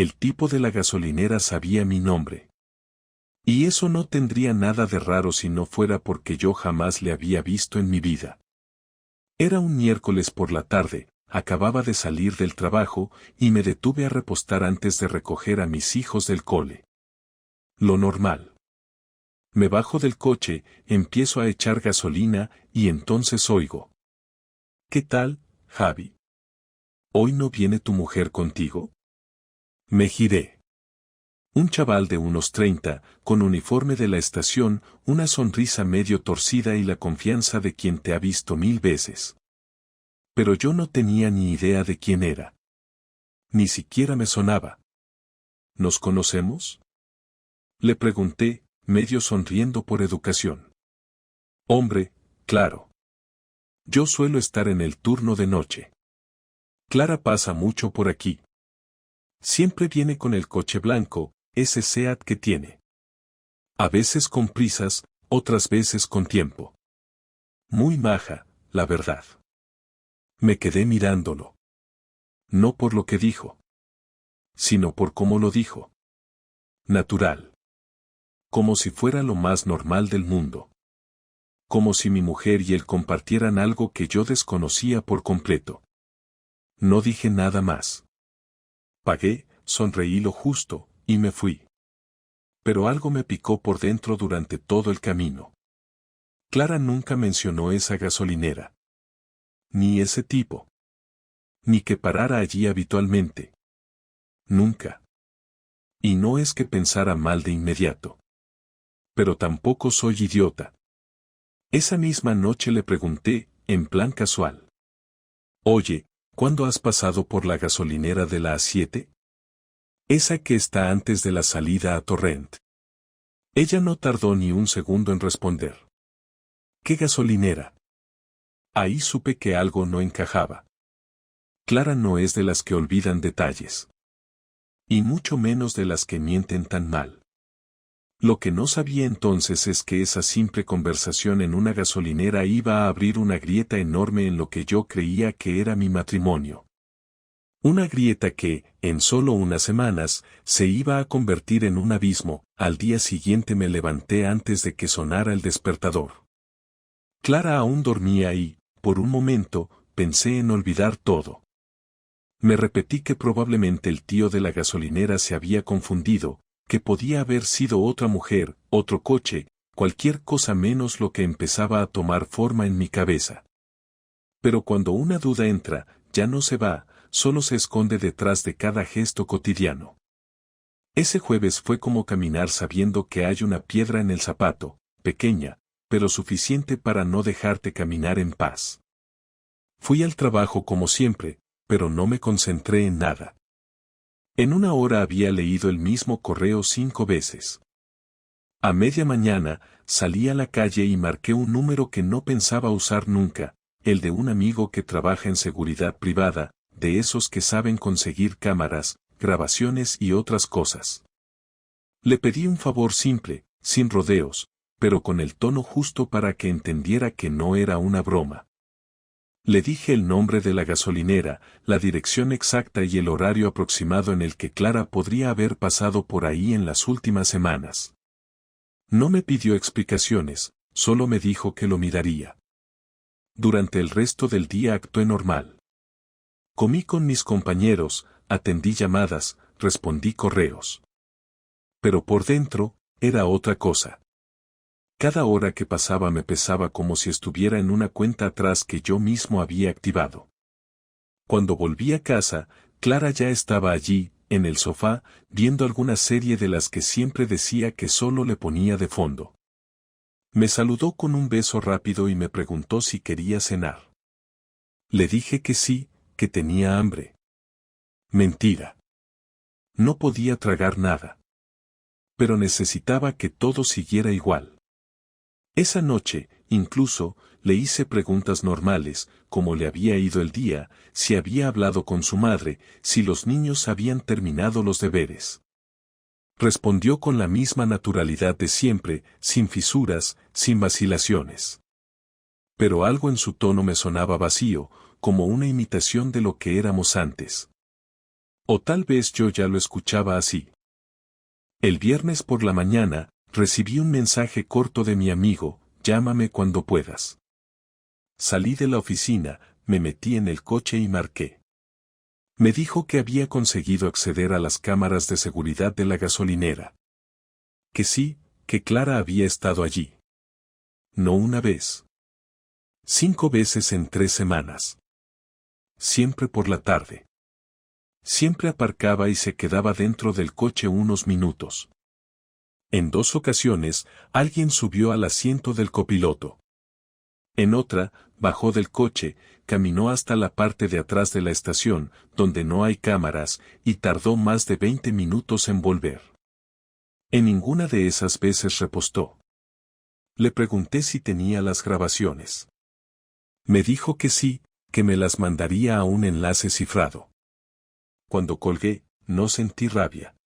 el tipo de la gasolinera sabía mi nombre. Y eso no tendría nada de raro si no fuera porque yo jamás le había visto en mi vida. Era un miércoles por la tarde, acababa de salir del trabajo y me detuve a repostar antes de recoger a mis hijos del cole. Lo normal. Me bajo del coche, empiezo a echar gasolina y entonces oigo. ¿Qué tal, Javi? ¿Hoy no viene tu mujer contigo? Me giré. Un chaval de unos 30, con uniforme de la estación, una sonrisa medio torcida y la confianza de quien te ha visto 1000 veces. Pero yo no tenía ni idea de quién era. Ni siquiera me sonaba. ¿Nos conocemos? Le pregunté, medio sonriendo por educación. Hombre, claro. Yo suelo estar en el turno de noche. Clara pasa mucho por aquí. Siempre viene con el coche blanco, ese Seat que tiene. A veces con prisas, otras veces con tiempo. Muy maja, la verdad. Me quedé mirándolo. No por lo que dijo, sino por cómo lo dijo. Natural. Como si fuera lo más normal del mundo. Como si mi mujer y él compartieran algo que yo desconocía por completo. No dije nada más. Pagué, sonreí lo justo, y me fui. Pero algo me picó por dentro durante todo el camino. Clara nunca mencionó esa gasolinera. Ni ese tipo. Ni que parara allí habitualmente. Nunca. Y no es que pensara mal de inmediato. Pero tampoco soy idiota. Esa misma noche le pregunté, en plan casual. Oye, ¿cuándo has pasado por la gasolinera de la A7? Esa que está antes de la salida a Torrent. Ella no tardó ni un segundo en responder. ¿Qué gasolinera? Ahí supe que algo no encajaba. Clara no es de las que olvidan detalles. Y mucho menos de las que mienten tan mal. Lo que no sabía entonces es que esa simple conversación en una gasolinera iba a abrir una grieta enorme en lo que yo creía que era mi matrimonio. Una grieta que, en solo unas semanas, se iba a convertir en un abismo. Al día siguiente me levanté antes de que sonara el despertador. Clara aún dormía y, por un momento, pensé en olvidar todo. Me repetí que probablemente el tío de la gasolinera se había confundido, que podía haber sido otra mujer, otro coche, cualquier cosa menos lo que empezaba a tomar forma en mi cabeza. Pero cuando una duda entra, ya no se va, solo se esconde detrás de cada gesto cotidiano. Ese jueves fue como caminar sabiendo que hay una piedra en el zapato, pequeña, pero suficiente para no dejarte caminar en paz. Fui al trabajo como siempre, pero no me concentré en nada. En una hora había leído el mismo correo 5 veces. A media mañana, salí a la calle y marqué un número que no pensaba usar nunca, el de un amigo que trabaja en seguridad privada, de esos que saben conseguir cámaras, grabaciones y otras cosas. Le pedí un favor simple, sin rodeos, pero con el tono justo para que entendiera que no era una broma. Le dije el nombre de la gasolinera, la dirección exacta y el horario aproximado en el que Clara podría haber pasado por ahí en las últimas semanas. No me pidió explicaciones, solo me dijo que lo miraría. Durante el resto del día actué normal. Comí con mis compañeros, atendí llamadas, respondí correos. Pero por dentro, era otra cosa. Cada hora que pasaba me pesaba como si estuviera en una cuenta atrás que yo mismo había activado. Cuando volví a casa, Clara ya estaba allí, en el sofá, viendo alguna serie de las que siempre decía que solo le ponía de fondo. Me saludó con un beso rápido y me preguntó si quería cenar. Le dije que sí, que tenía hambre. Mentira. No podía tragar nada. Pero necesitaba que todo siguiera igual. Esa noche, incluso, le hice preguntas normales, cómo le había ido el día, si había hablado con su madre, si los niños habían terminado los deberes. Respondió con la misma naturalidad de siempre, sin fisuras, sin vacilaciones. Pero algo en su tono me sonaba vacío, como una imitación de lo que éramos antes. O tal vez yo ya lo escuchaba así. El viernes por la mañana, recibí un mensaje corto de mi amigo: llámame cuando puedas. Salí de la oficina, me metí en el coche y marqué. Me dijo que había conseguido acceder a las cámaras de seguridad de la gasolinera. Que sí, que Clara había estado allí. No una vez. 5 veces en 3 semanas. Siempre por la tarde. Siempre aparcaba y se quedaba dentro del coche unos minutos. En 2 ocasiones, alguien subió al asiento del copiloto. En otra, bajó del coche, caminó hasta la parte de atrás de la estación, donde no hay cámaras, y tardó más de 20 minutos en volver. En ninguna de esas veces repostó. Le pregunté si tenía las grabaciones. Me dijo que sí, que me las mandaría a un enlace cifrado. Cuando colgué, no sentí rabia.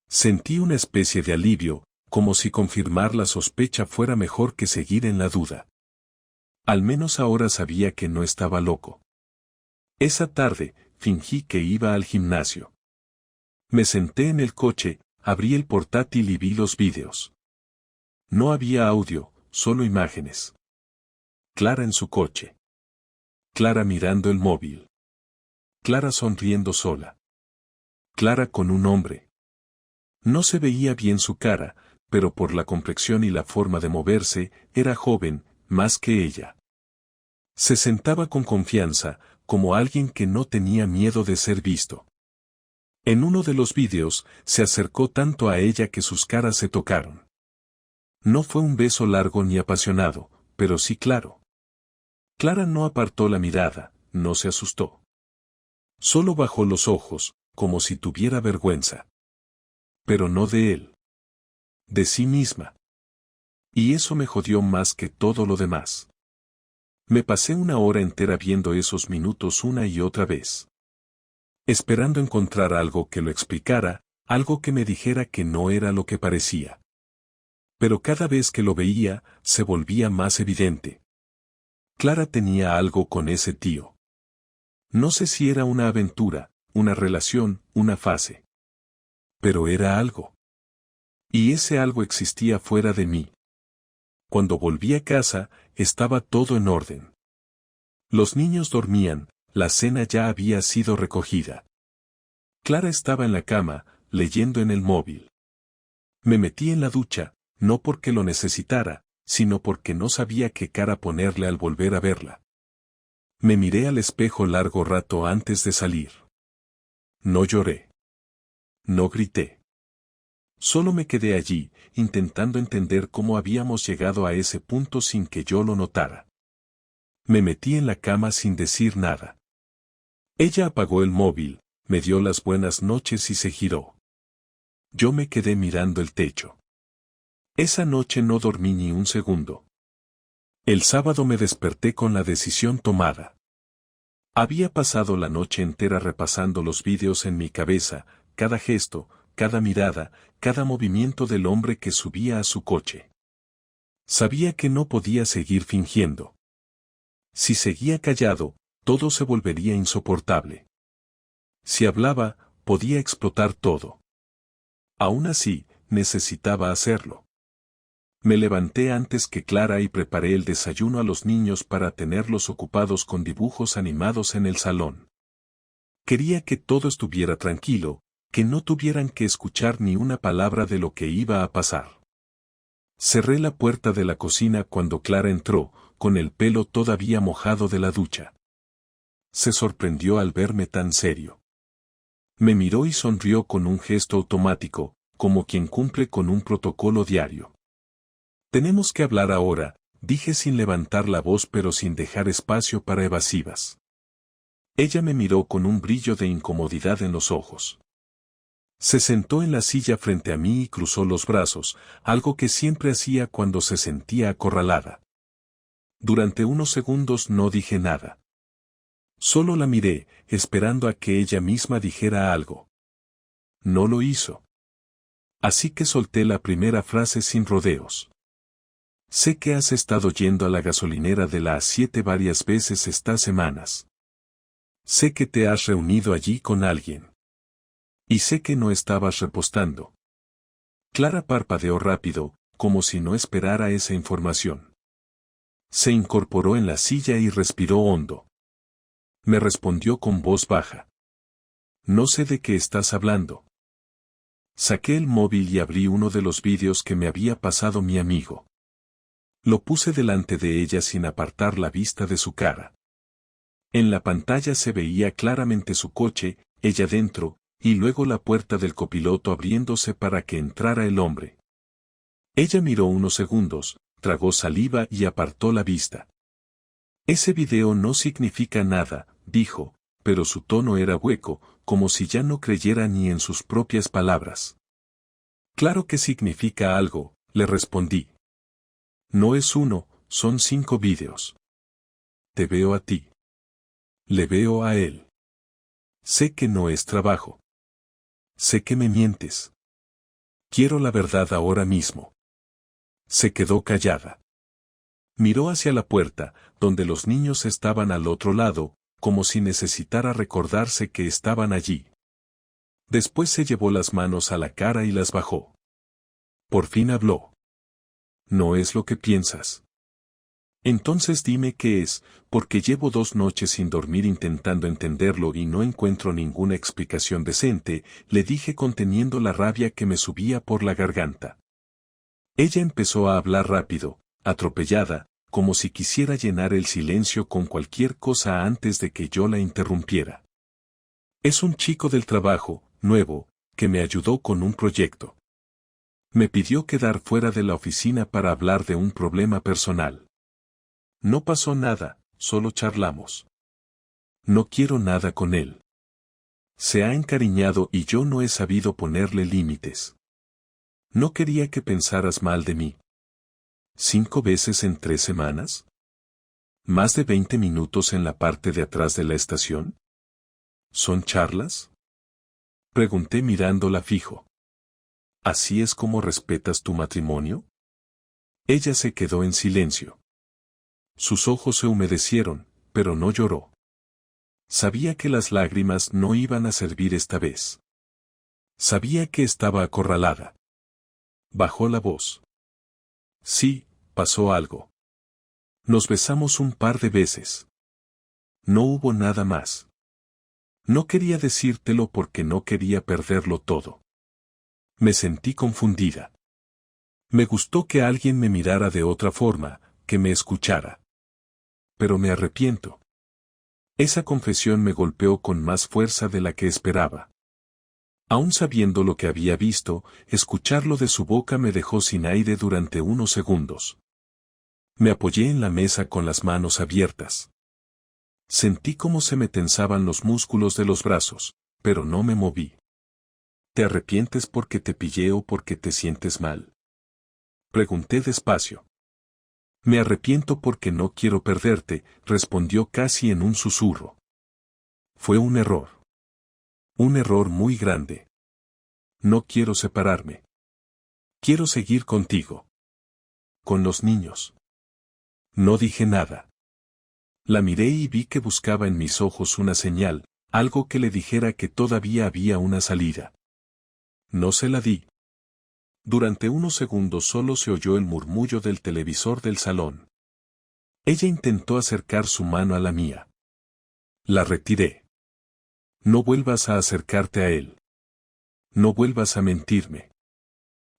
Sentí una especie de alivio, como si confirmar la sospecha fuera mejor que seguir en la duda. Al menos ahora sabía que no estaba loco. Esa tarde, fingí que iba al gimnasio. Me senté en el coche, abrí el portátil y vi los vídeos. No había audio, solo imágenes. Clara en su coche. Clara mirando el móvil. Clara sonriendo sola. Clara con un hombre. No se veía bien su cara, pero por la complexión y la forma de moverse, era joven, más que ella. Se sentaba con confianza, como alguien que no tenía miedo de ser visto. En uno de los vídeos, se acercó tanto a ella que sus caras se tocaron. No fue un beso largo ni apasionado, pero sí claro. Clara no apartó la mirada, no se asustó. Solo bajó los ojos, como si tuviera vergüenza. Pero no de él. De sí misma. Y eso me jodió más que todo lo demás. Me pasé una hora entera viendo esos minutos una y otra vez. Esperando encontrar algo que lo explicara, algo que me dijera que no era lo que parecía. Pero cada vez que lo veía, se volvía más evidente. Clara tenía algo con ese tío. No sé si era una aventura, una relación, una fase. Pero era algo. Y ese algo existía fuera de mí. Cuando volví a casa, estaba todo en orden. Los niños dormían, la cena ya había sido recogida. Clara estaba en la cama, leyendo en el móvil. Me metí en la ducha, no porque lo necesitara, sino porque no sabía qué cara ponerle al volver a verla. Me miré al espejo largo rato antes de salir. No lloré. No grité. Solo me quedé allí, intentando entender cómo habíamos llegado a ese punto sin que yo lo notara. Me metí en la cama sin decir nada. Ella apagó el móvil, me dio las buenas noches y se giró. Yo me quedé mirando el techo. Esa noche no dormí ni un segundo. El sábado me desperté con la decisión tomada. Había pasado la noche entera repasando los vídeos en mi cabeza, cada gesto, cada mirada, cada movimiento del hombre que subía a su coche. Sabía que no podía seguir fingiendo. Si seguía callado, todo se volvería insoportable. Si hablaba, podía explotar todo. Aún así, necesitaba hacerlo. Me levanté antes que Clara y preparé el desayuno a los niños para tenerlos ocupados con dibujos animados en el salón. Quería que todo estuviera tranquilo, que no tuvieran que escuchar ni una palabra de lo que iba a pasar. Cerré la puerta de la cocina cuando Clara entró, con el pelo todavía mojado de la ducha. Se sorprendió al verme tan serio. Me miró y sonrió con un gesto automático, como quien cumple con un protocolo diario. Tenemos que hablar ahora, dije sin levantar la voz pero sin dejar espacio para evasivas. Ella me miró con un brillo de incomodidad en los ojos. Se sentó en la silla frente a mí y cruzó los brazos, algo que siempre hacía cuando se sentía acorralada. Durante unos segundos no dije nada. Solo la miré, esperando a que ella misma dijera algo. No lo hizo. Así que solté la primera frase sin rodeos. Sé que has estado yendo a la gasolinera de la A7 varias veces estas semanas. Sé que te has reunido allí con alguien. Y sé que no estabas repostando. Clara parpadeó rápido, como si no esperara esa información. Se incorporó en la silla y respiró hondo. Me respondió con voz baja. No sé de qué estás hablando. Saqué el móvil y abrí uno de los vídeos que me había pasado mi amigo. Lo puse delante de ella sin apartar la vista de su cara. En la pantalla se veía claramente su coche, ella dentro, y luego la puerta del copiloto abriéndose para que entrara el hombre. Ella miró unos segundos, tragó saliva y apartó la vista. Ese video no significa nada, dijo, pero su tono era hueco, como si ya no creyera ni en sus propias palabras. Claro que significa algo, le respondí. No es uno, son 5 vídeos. Te veo a ti. Le veo a él. Sé que no es trabajo. Sé que me mientes. Quiero la verdad ahora mismo. Se quedó callada. Miró hacia la puerta, donde los niños estaban al otro lado, como si necesitara recordarse que estaban allí. Después se llevó las manos a la cara y las bajó. Por fin habló. No es lo que piensas. Entonces dime qué es, porque llevo 2 noches sin dormir intentando entenderlo y no encuentro ninguna explicación decente, le dije conteniendo la rabia que me subía por la garganta. Ella empezó a hablar rápido, atropellada, como si quisiera llenar el silencio con cualquier cosa antes de que yo la interrumpiera. Es un chico del trabajo, nuevo, que me ayudó con un proyecto. Me pidió quedar fuera de la oficina para hablar de un problema personal. No pasó nada, solo charlamos. No quiero nada con él. Se ha encariñado y yo no he sabido ponerle límites. No quería que pensaras mal de mí. 5 veces en 3 semanas. ¿Más de 20 minutos en la parte de atrás de la estación? ¿Son charlas? Pregunté mirándola fijo. ¿Así es como respetas tu matrimonio? Ella se quedó en silencio. Sus ojos se humedecieron, pero no lloró. Sabía que las lágrimas no iban a servir esta vez. Sabía que estaba acorralada. Bajó la voz. Sí, pasó algo. Nos besamos un par de veces. No hubo nada más. No quería decírtelo porque no quería perderlo todo. Me sentí confundida. Me gustó que alguien me mirara de otra forma, que me escuchara. Pero me arrepiento. Esa confesión me golpeó con más fuerza de la que esperaba. Aún sabiendo lo que había visto, escucharlo de su boca me dejó sin aire durante unos segundos. Me apoyé en la mesa con las manos abiertas. Sentí cómo se me tensaban los músculos de los brazos, pero no me moví. ¿Te arrepientes porque te pillé o porque te sientes mal? Pregunté despacio. Me arrepiento porque no quiero perderte, respondió casi en un susurro. Fue un error. Un error muy grande. No quiero separarme. Quiero seguir contigo. Con los niños. No dije nada. La miré y vi que buscaba en mis ojos una señal, algo que le dijera que todavía había una salida. No se la di. Durante unos segundos solo se oyó el murmullo del televisor del salón. Ella intentó acercar su mano a la mía. La retiré. No vuelvas a acercarte a él. No vuelvas a mentirme.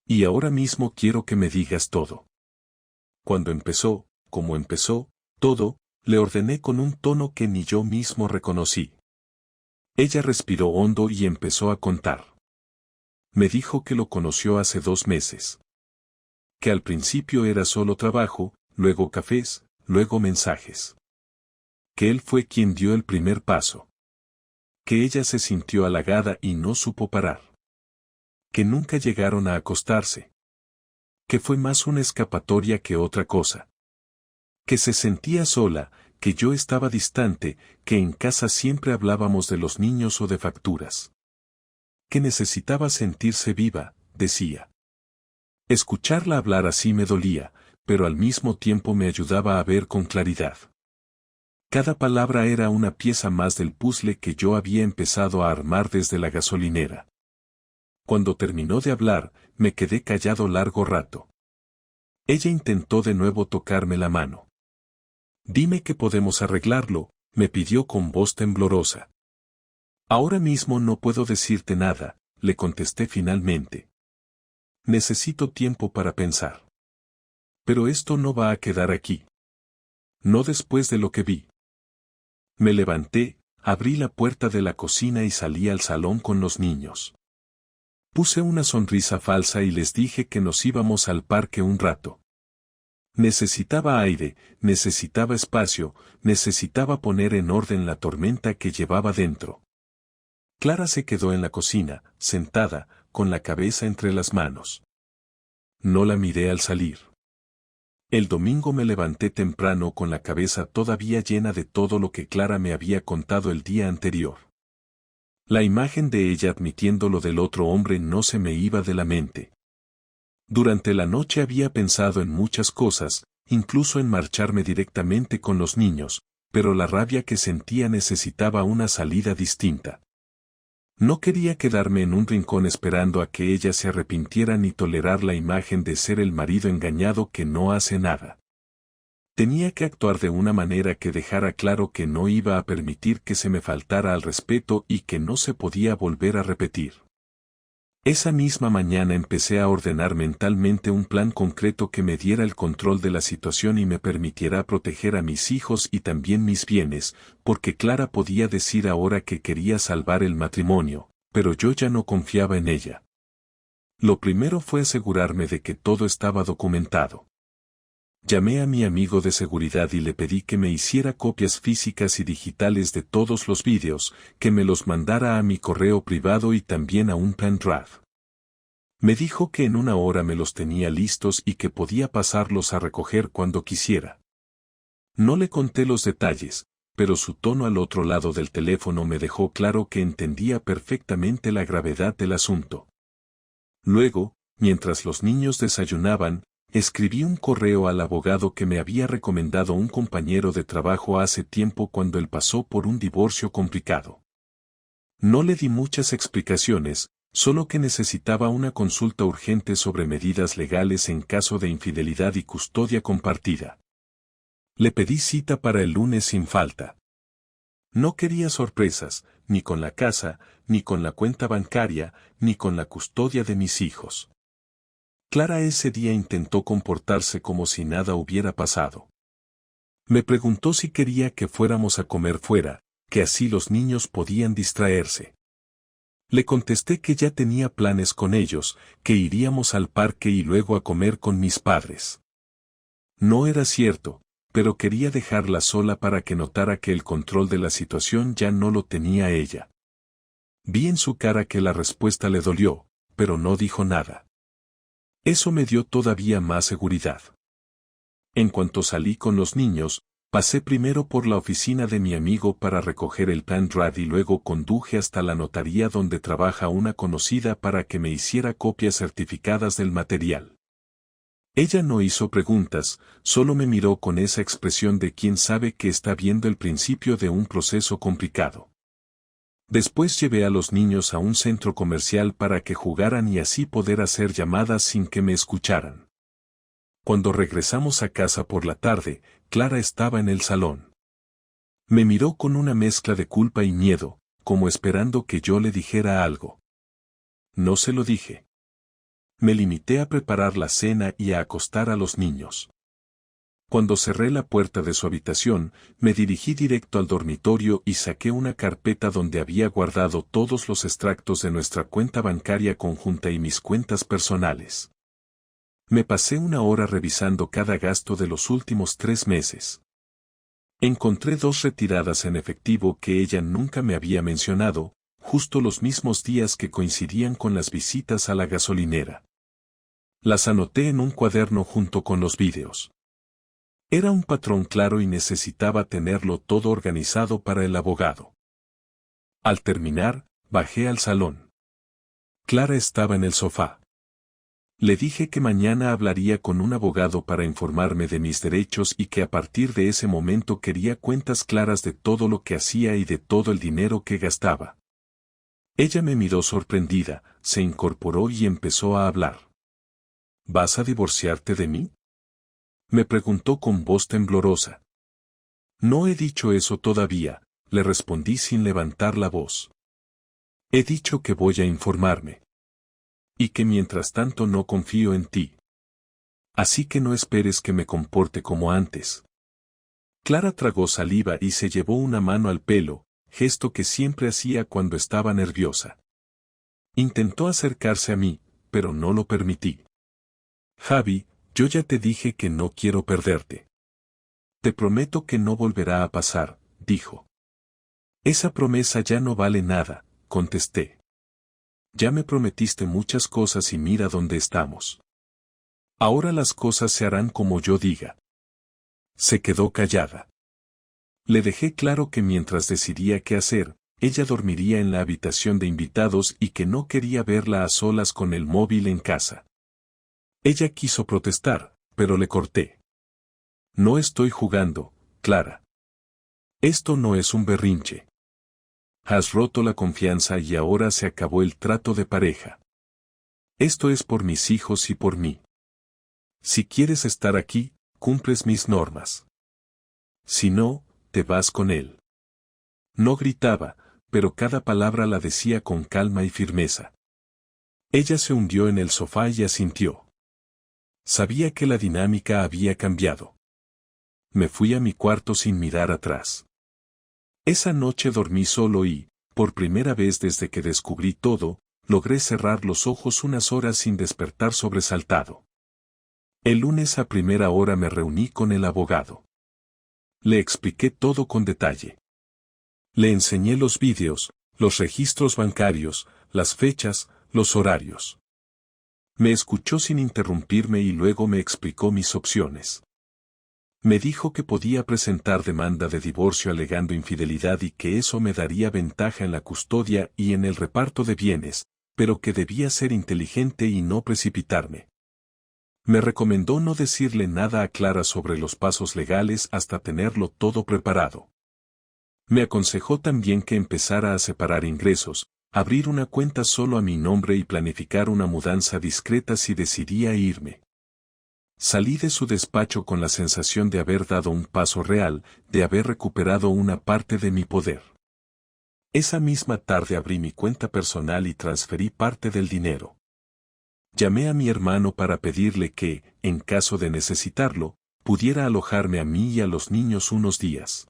Y ahora mismo quiero que me digas todo. Cuando empezó, como empezó, todo, le ordené con un tono que ni yo mismo reconocí. Ella respiró hondo y empezó a contar. Me dijo que lo conoció hace 2 meses. Que al principio era solo trabajo, luego cafés, luego mensajes. Que él fue quien dio el primer paso. Que ella se sintió halagada y no supo parar. Que nunca llegaron a acostarse. Que fue más una escapatoria que otra cosa. Que se sentía sola, que yo estaba distante, que en casa siempre hablábamos de los niños o de facturas. Que necesitaba sentirse viva, decía. Escucharla hablar así me dolía, pero al mismo tiempo me ayudaba a ver con claridad. Cada palabra era una pieza más del puzzle que yo había empezado a armar desde la gasolinera. Cuando terminó de hablar, me quedé callado largo rato. Ella intentó de nuevo tocarme la mano. Dime que podemos arreglarlo, me pidió con voz temblorosa. Ahora mismo no puedo decirte nada, le contesté finalmente. Necesito tiempo para pensar. Pero esto no va a quedar aquí. No después de lo que vi. Me levanté, abrí la puerta de la cocina y salí al salón con los niños. Puse una sonrisa falsa y les dije que nos íbamos al parque un rato. Necesitaba aire, necesitaba espacio, necesitaba poner en orden la tormenta que llevaba dentro. Clara se quedó en la cocina, sentada, con la cabeza entre las manos. No la miré al salir. El domingo me levanté temprano con la cabeza todavía llena de todo lo que Clara me había contado el día anterior. La imagen de ella admitiendo lo del otro hombre no se me iba de la mente. Durante la noche había pensado en muchas cosas, incluso en marcharme directamente con los niños, pero la rabia que sentía necesitaba una salida distinta. No quería quedarme en un rincón esperando a que ella se arrepintiera ni tolerar la imagen de ser el marido engañado que no hace nada. Tenía que actuar de una manera que dejara claro que no iba a permitir que se me faltara al respeto y que no se podía volver a repetir. Esa misma mañana empecé a ordenar mentalmente un plan concreto que me diera el control de la situación y me permitiera proteger a mis hijos y también mis bienes, porque Clara podía decir ahora que quería salvar el matrimonio, pero yo ya no confiaba en ella. Lo primero fue asegurarme de que todo estaba documentado. Llamé a mi amigo de seguridad y le pedí que me hiciera copias físicas y digitales de todos los vídeos, que me los mandara a mi correo privado y también a un pendrive. Me dijo que en una hora me los tenía listos y que podía pasarlos a recoger cuando quisiera. No le conté los detalles, pero su tono al otro lado del teléfono me dejó claro que entendía perfectamente la gravedad del asunto. Luego, mientras los niños desayunaban, escribí un correo al abogado que me había recomendado un compañero de trabajo hace tiempo cuando él pasó por un divorcio complicado. No le di muchas explicaciones, solo que necesitaba una consulta urgente sobre medidas legales en caso de infidelidad y custodia compartida. Le pedí cita para el lunes sin falta. No quería sorpresas, ni con la casa, ni con la cuenta bancaria, ni con la custodia de mis hijos. Clara ese día intentó comportarse como si nada hubiera pasado. Me preguntó si quería que fuéramos a comer fuera, que así los niños podían distraerse. Le contesté que ya tenía planes con ellos, que iríamos al parque y luego a comer con mis padres. No era cierto, pero quería dejarla sola para que notara que el control de la situación ya no lo tenía ella. Vi en su cara que la respuesta le dolió, pero no dijo nada. Eso me dio todavía más seguridad. En cuanto salí con los niños, pasé primero por la oficina de mi amigo para recoger el pendrive y luego conduje hasta la notaría donde trabaja una conocida para que me hiciera copias certificadas del material. Ella no hizo preguntas, solo me miró con esa expresión de quien sabe que está viendo el principio de un proceso complicado. Después llevé a los niños a un centro comercial para que jugaran y así poder hacer llamadas sin que me escucharan. Cuando regresamos a casa por la tarde, Clara estaba en el salón. Me miró con una mezcla de culpa y miedo, como esperando que yo le dijera algo. No se lo dije. Me limité a preparar la cena y a acostar a los niños. Cuando cerré la puerta de su habitación, me dirigí directo al dormitorio y saqué una carpeta donde había guardado todos los extractos de nuestra cuenta bancaria conjunta y mis cuentas personales. Me pasé una hora revisando cada gasto de los últimos 3 meses. Encontré 2 retiradas en efectivo que ella nunca me había mencionado, justo los mismos días que coincidían con las visitas a la gasolinera. Las anoté en un cuaderno junto con los vídeos. Era un patrón claro y necesitaba tenerlo todo organizado para el abogado. Al terminar, bajé al salón. Clara estaba en el sofá. Le dije que mañana hablaría con un abogado para informarme de mis derechos y que a partir de ese momento quería cuentas claras de todo lo que hacía y de todo el dinero que gastaba. Ella me miró sorprendida, se incorporó y empezó a hablar. ¿Vas a divorciarte de mí? Me preguntó con voz temblorosa. No he dicho eso todavía, le respondí sin levantar la voz. He dicho que voy a informarme. Y que mientras tanto no confío en ti. Así que no esperes que me comporte como antes. Clara tragó saliva y se llevó una mano al pelo, gesto que siempre hacía cuando estaba nerviosa. Intentó acercarse a mí, pero no lo permití. Javi, yo ya te dije que no quiero perderte. Te prometo que no volverá a pasar, dijo. Esa promesa ya no vale nada, contesté. Ya me prometiste muchas cosas y mira dónde estamos. Ahora las cosas se harán como yo diga. Se quedó callada. Le dejé claro que mientras decidía qué hacer, ella dormiría en la habitación de invitados y que no quería verla a solas con el móvil en casa. Ella quiso protestar, pero le corté. No estoy jugando, Clara. Esto no es un berrinche. Has roto la confianza y ahora se acabó el trato de pareja. Esto es por mis hijos y por mí. Si quieres estar aquí, cumples mis normas. Si no, te vas con él. No gritaba, pero cada palabra la decía con calma y firmeza. Ella se hundió en el sofá y asintió. Sabía que la dinámica había cambiado. Me fui a mi cuarto sin mirar atrás. Esa noche dormí solo y, por primera vez desde que descubrí todo, logré cerrar los ojos unas horas sin despertar sobresaltado. El lunes a primera hora me reuní con el abogado. Le expliqué todo con detalle. Le enseñé los vídeos, los registros bancarios, las fechas, los horarios. Me escuchó sin interrumpirme y luego me explicó mis opciones. Me dijo que podía presentar demanda de divorcio alegando infidelidad y que eso me daría ventaja en la custodia y en el reparto de bienes, pero que debía ser inteligente y no precipitarme. Me recomendó no decirle nada a Clara sobre los pasos legales hasta tenerlo todo preparado. Me aconsejó también que empezara a separar ingresos, abrir una cuenta solo a mi nombre y planificar una mudanza discreta si decidía irme. Salí de su despacho con la sensación de haber dado un paso real, de haber recuperado una parte de mi poder. Esa misma tarde abrí mi cuenta personal y transferí parte del dinero. Llamé a mi hermano para pedirle que, en caso de necesitarlo, pudiera alojarme a mí y a los niños unos días.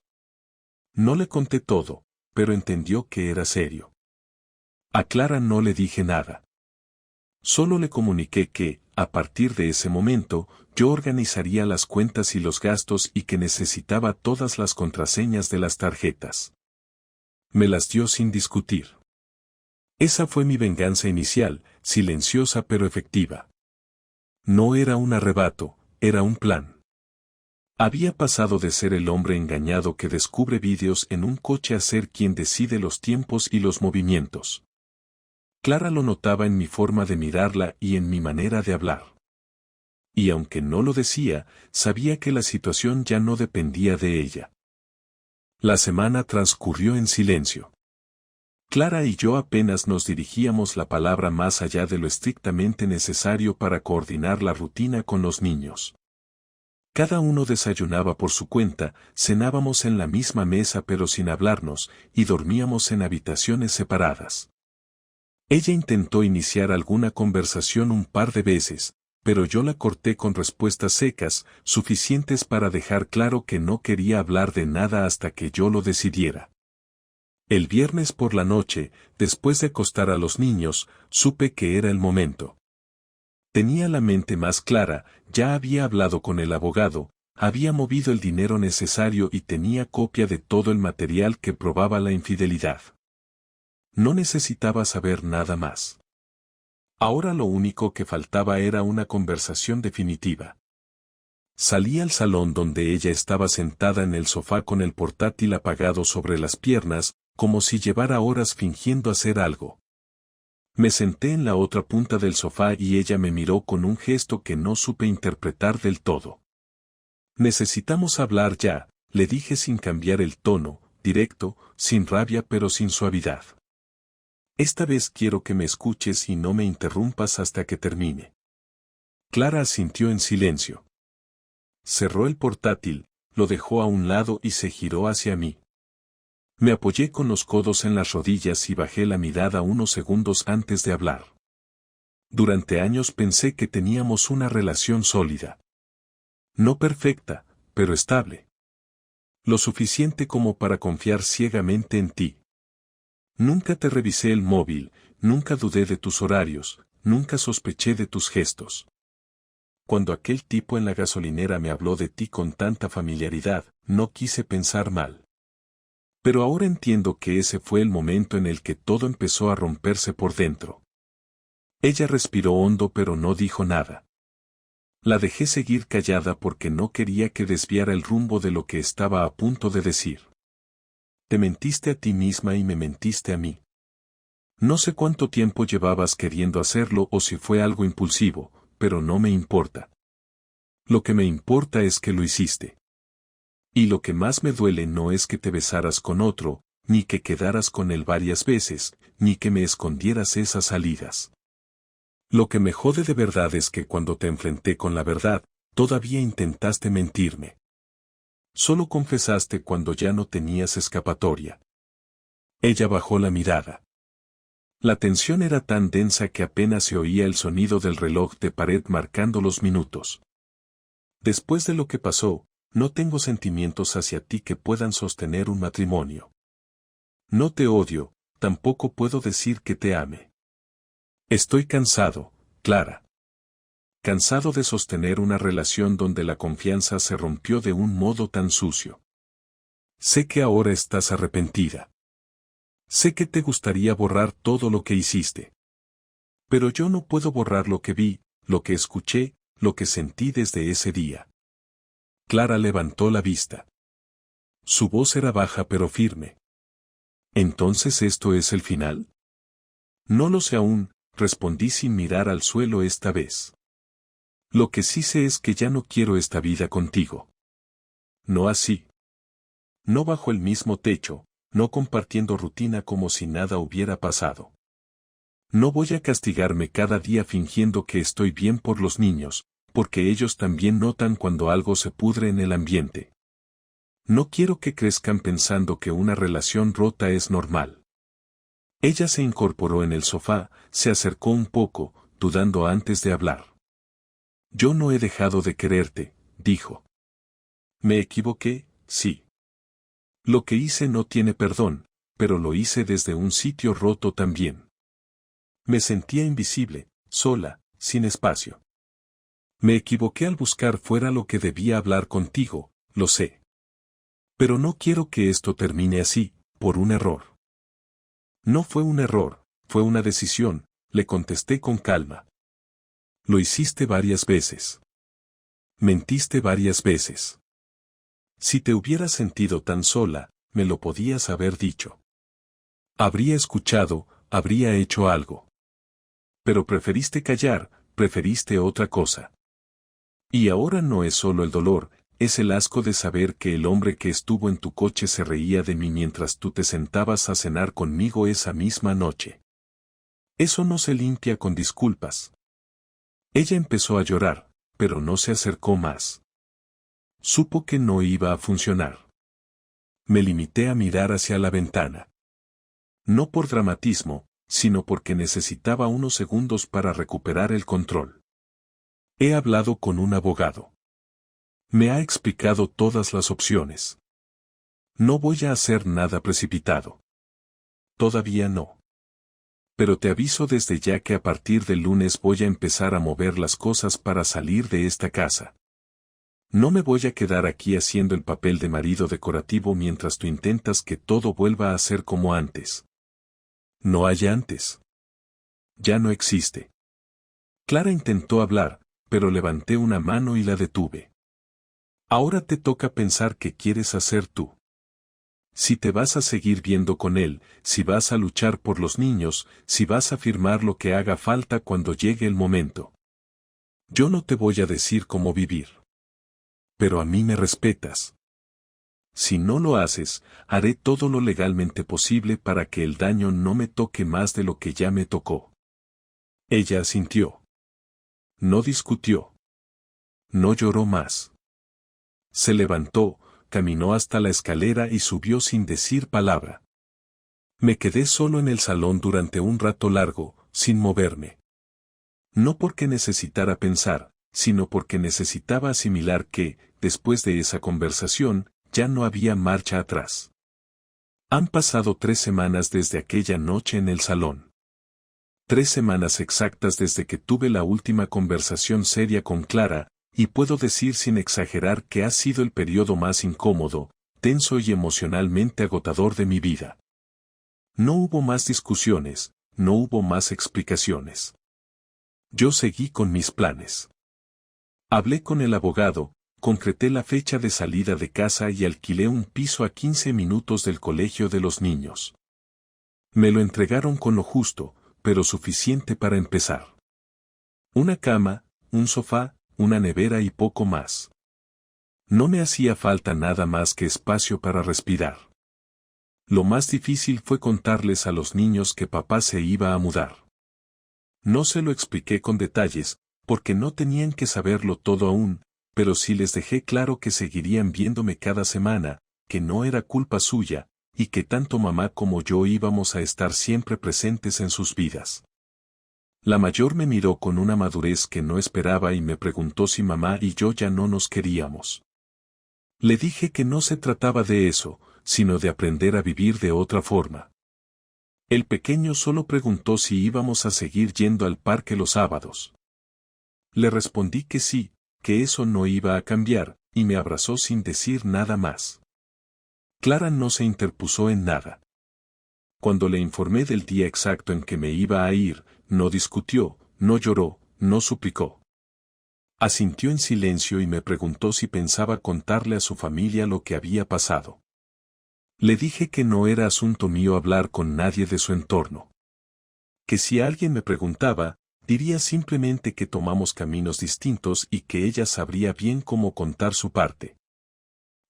No le conté todo, pero entendió que era serio. A Clara no le dije nada. Solo le comuniqué que, a partir de ese momento, yo organizaría las cuentas y los gastos y que necesitaba todas las contraseñas de las tarjetas. Me las dio sin discutir. Esa fue mi venganza inicial, silenciosa pero efectiva. No era un arrebato, era un plan. Había pasado de ser el hombre engañado que descubre vídeos en un coche a ser quien decide los tiempos y los movimientos. Clara lo notaba en mi forma de mirarla y en mi manera de hablar. Y aunque no lo decía, sabía que la situación ya no dependía de ella. La semana transcurrió en silencio. Clara y yo apenas nos dirigíamos la palabra más allá de lo estrictamente necesario para coordinar la rutina con los niños. Cada uno desayunaba por su cuenta, cenábamos en la misma mesa pero sin hablarnos, y dormíamos en habitaciones separadas. Ella intentó iniciar alguna conversación un par de veces, pero yo la corté con respuestas secas, suficientes para dejar claro que no quería hablar de nada hasta que yo lo decidiera. El viernes por la noche, después de acostar a los niños, supe que era el momento. Tenía la mente más clara, ya había hablado con el abogado, había movido el dinero necesario y tenía copia de todo el material que probaba la infidelidad. No necesitaba saber nada más. Ahora lo único que faltaba era una conversación definitiva. Salí al salón donde ella estaba sentada en el sofá con el portátil apagado sobre las piernas, como si llevara horas fingiendo hacer algo. Me senté en la otra punta del sofá y ella me miró con un gesto que no supe interpretar del todo. Necesitamos hablar ya, le dije sin cambiar el tono, directo, sin rabia pero sin suavidad. Esta vez quiero que me escuches y no me interrumpas hasta que termine. Clara asintió en silencio. Cerró el portátil, lo dejó a un lado y se giró hacia mí. Me apoyé con los codos en las rodillas y bajé la mirada unos segundos antes de hablar. Durante años pensé que teníamos una relación sólida. No perfecta, pero estable. Lo suficiente como para confiar ciegamente en ti. Nunca te revisé el móvil, nunca dudé de tus horarios, nunca sospeché de tus gestos. Cuando aquel tipo en la gasolinera me habló de ti con tanta familiaridad, no quise pensar mal. Pero ahora entiendo que ese fue el momento en el que todo empezó a romperse por dentro. Ella respiró hondo pero no dijo nada. La dejé seguir callada porque no quería que desviara el rumbo de lo que estaba a punto de decir. Te mentiste a ti misma y me mentiste a mí. No sé cuánto tiempo llevabas queriendo hacerlo o si fue algo impulsivo, pero no me importa. Lo que me importa es que lo hiciste. Y lo que más me duele no es que te besaras con otro, ni que quedaras con él varias veces, ni que me escondieras esas salidas. Lo que me jode de verdad es que cuando te enfrenté con la verdad, todavía intentaste mentirme. Solo confesaste cuando ya no tenías escapatoria. Ella bajó la mirada. La tensión era tan densa que apenas se oía el sonido del reloj de pared marcando los minutos. Después de lo que pasó, no tengo sentimientos hacia ti que puedan sostener un matrimonio. No te odio, tampoco puedo decir que te ame. Estoy cansado, Clara. Cansado de sostener una relación donde la confianza se rompió de un modo tan sucio. Sé que ahora estás arrepentida. Sé que te gustaría borrar todo lo que hiciste. Pero yo no puedo borrar lo que vi, lo que escuché, lo que sentí desde ese día. Clara levantó la vista. Su voz era baja pero firme. ¿Entonces esto es el final? No lo sé aún, respondí sin mirar al suelo esta vez. Lo que sí sé es que ya no quiero esta vida contigo. No así. No bajo el mismo techo, no compartiendo rutina como si nada hubiera pasado. No voy a castigarme cada día fingiendo que estoy bien por los niños, porque ellos también notan cuando algo se pudre en el ambiente. No quiero que crezcan pensando que una relación rota es normal. Ella se incorporó en el sofá, se acercó un poco, dudando antes de hablar. Yo no he dejado de quererte, dijo. Me equivoqué, sí. Lo que hice no tiene perdón, pero lo hice desde un sitio roto también. Me sentía invisible, sola, sin espacio. Me equivoqué al buscar fuera lo que debía hablar contigo, lo sé. Pero no quiero que esto termine así, por un error. No fue un error, fue una decisión, le contesté con calma. Lo hiciste varias veces. Mentiste varias veces. Si te hubieras sentido tan sola, me lo podías haber dicho. Habría escuchado, habría hecho algo. Pero preferiste callar, preferiste otra cosa. Y ahora no es solo el dolor, es el asco de saber que el hombre que estuvo en tu coche se reía de mí mientras tú te sentabas a cenar conmigo esa misma noche. Eso no se limpia con disculpas. Ella empezó a llorar, pero no se acercó más. Supo que no iba a funcionar. Me limité a mirar hacia la ventana. No por dramatismo, sino porque necesitaba unos segundos para recuperar el control. He hablado con un abogado. Me ha explicado todas las opciones. No voy a hacer nada precipitado. Todavía no. Pero te aviso desde ya que a partir del lunes voy a empezar a mover las cosas para salir de esta casa. No me voy a quedar aquí haciendo el papel de marido decorativo mientras tú intentas que todo vuelva a ser como antes. No hay antes. Ya no existe. Clara intentó hablar, pero levanté una mano y la detuve. Ahora te toca pensar qué quieres hacer tú. Si te vas a seguir viendo con él, si vas a luchar por los niños, si vas a firmar lo que haga falta cuando llegue el momento. Yo no te voy a decir cómo vivir. Pero a mí me respetas. si no lo haces, haré todo lo legalmente posible para que el daño no me toque más de lo que ya me tocó. Ella asintió. No discutió. No lloró más. Se levantó, caminó hasta la escalera y subió sin decir palabra. Me quedé solo en el salón durante un rato largo, sin moverme. No porque necesitara pensar, sino porque necesitaba asimilar que, después de esa conversación, ya no había marcha atrás. Han pasado 3 semanas desde aquella noche en el salón. 3 semanas exactas desde que tuve la última conversación seria con Clara, y puedo decir sin exagerar que ha sido el periodo más incómodo, tenso y emocionalmente agotador de mi vida. No hubo más discusiones, no hubo más explicaciones. Yo seguí con mis planes. Hablé con el abogado, concreté la fecha de salida de casa y alquilé un piso a 15 minutos del colegio de los niños. Me lo entregaron con lo justo, pero suficiente para empezar. Una cama, un sofá, una nevera y poco más. No me hacía falta nada más que espacio para respirar. Lo más difícil fue contarles a los niños que papá se iba a mudar. No se lo expliqué con detalles, porque no tenían que saberlo todo aún, pero sí les dejé claro que seguirían viéndome cada semana, que no era culpa suya, y que tanto mamá como yo íbamos a estar siempre presentes en sus vidas. La mayor me miró con una madurez que no esperaba y me preguntó si mamá y yo ya no nos queríamos. Le dije que no se trataba de eso, sino de aprender a vivir de otra forma. El pequeño solo preguntó si íbamos a seguir yendo al parque los sábados. Le respondí que sí, que eso no iba a cambiar, y me abrazó sin decir nada más. Clara no se interpuso en nada. Cuando le informé del día exacto en que me iba a ir, no discutió, no lloró, no suplicó. Asintió en silencio y me preguntó si pensaba contarle a su familia lo que había pasado. Le dije que no era asunto mío hablar con nadie de su entorno. Que si alguien me preguntaba, diría simplemente que tomamos caminos distintos y que ella sabría bien cómo contar su parte.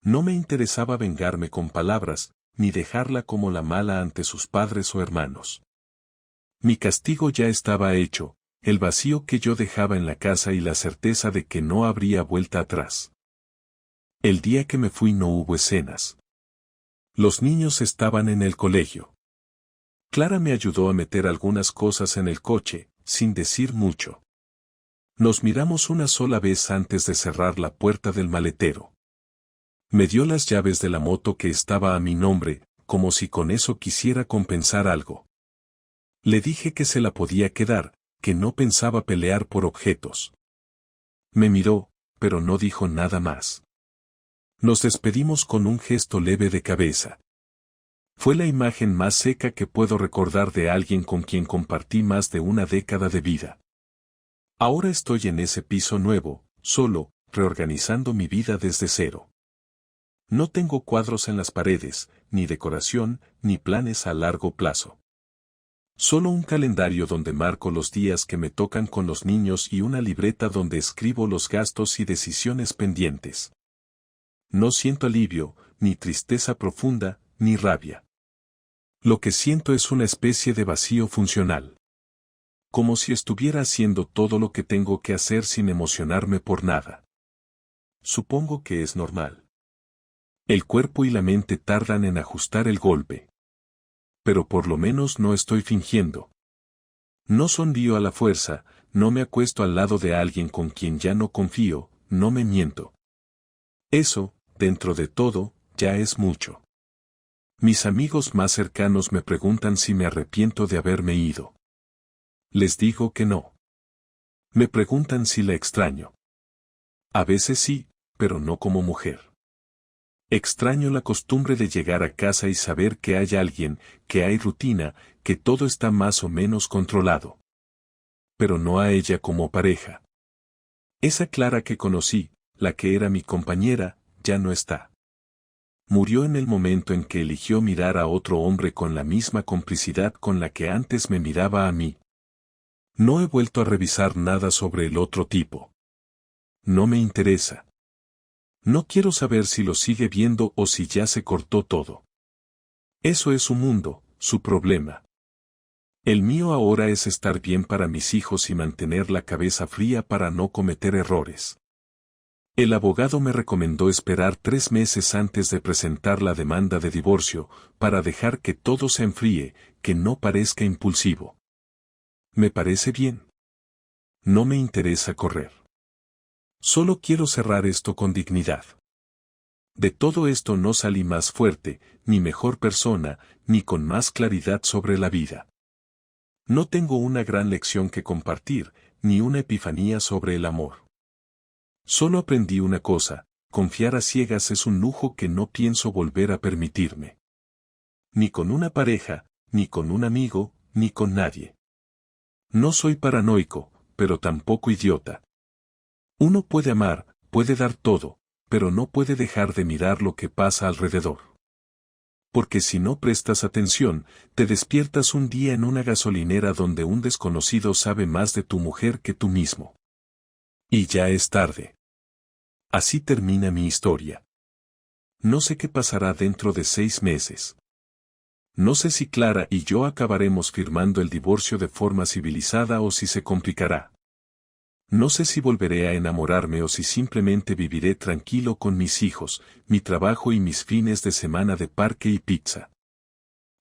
No me interesaba vengarme con palabras, ni dejarla como la mala ante sus padres o hermanos. Mi castigo ya estaba hecho, el vacío que yo dejaba en la casa y la certeza de que no habría vuelta atrás. El día que me fui no hubo escenas. Los niños estaban en el colegio. Clara me ayudó a meter algunas cosas en el coche, sin decir mucho. Nos miramos una sola vez antes de cerrar la puerta del maletero. Me dio las llaves de la moto que estaba a mi nombre, como si con eso quisiera compensar algo. Le dije que se la podía quedar, que no pensaba pelear por objetos. Me miró, pero no dijo nada más. Nos despedimos con un gesto leve de cabeza. Fue la imagen más seca que puedo recordar de alguien con quien compartí más de una década de vida. Ahora estoy en ese piso nuevo, solo, reorganizando mi vida desde cero. No tengo cuadros en las paredes, ni decoración, ni planes a largo plazo. Solo un calendario donde marco los días que me tocan con los niños y una libreta donde escribo los gastos y decisiones pendientes. No siento alivio, ni tristeza profunda, ni rabia. Lo que siento es una especie de vacío funcional. Como si estuviera haciendo todo lo que tengo que hacer sin emocionarme por nada. Supongo que es normal. El cuerpo y la mente tardan en ajustar el golpe. Pero por lo menos no estoy fingiendo. No sonrío a la fuerza, no me acuesto al lado de alguien con quien ya no confío, no me miento. Eso, dentro de todo, ya es mucho. Mis amigos más cercanos me preguntan si me arrepiento de haberme ido. Les digo que no. Me preguntan si la extraño. A veces sí, pero no como mujer. Extraño la costumbre de llegar a casa y saber que hay alguien, que hay rutina, que todo está más o menos controlado. Pero no a ella como pareja. Esa Clara que conocí, la que era mi compañera, ya no está. Murió en el momento en que eligió mirar a otro hombre con la misma complicidad con la que antes me miraba a mí. No he vuelto a revisar nada sobre el otro tipo. No me interesa. No quiero saber si lo sigue viendo o si ya se cortó todo. Eso es su mundo, su problema. El mío ahora es estar bien para mis hijos y mantener la cabeza fría para no cometer errores. El abogado me recomendó esperar 3 meses antes de presentar la demanda de divorcio, para dejar que todo se enfríe, que no parezca impulsivo. Me parece bien. No me interesa correr. Solo quiero cerrar esto con dignidad. De todo esto no salí más fuerte, ni mejor persona, ni con más claridad sobre la vida. No tengo una gran lección que compartir, ni una epifanía sobre el amor. Solo aprendí una cosa: confiar a ciegas es un lujo que no pienso volver a permitirme. Ni con una pareja, ni con un amigo, ni con nadie. No soy paranoico, pero tampoco idiota. Uno puede amar, puede dar todo, pero no puede dejar de mirar lo que pasa alrededor. Porque si no prestas atención, te despiertas un día en una gasolinera donde un desconocido sabe más de tu mujer que tú mismo. Y ya es tarde. Así termina mi historia. No sé qué pasará dentro de 6 meses. No sé si Clara y yo acabaremos firmando el divorcio de forma civilizada o si se complicará. No sé si volveré a enamorarme o si simplemente viviré tranquilo con mis hijos, mi trabajo y mis fines de semana de parque y pizza.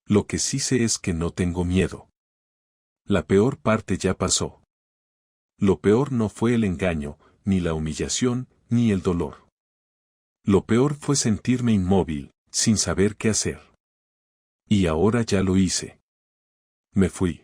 Lo que sí sé es que no tengo miedo. La peor parte ya pasó. Lo peor no fue el engaño, ni la humillación, ni el dolor. Lo peor fue sentirme inmóvil, sin saber qué hacer. Y ahora ya lo hice. Me fui.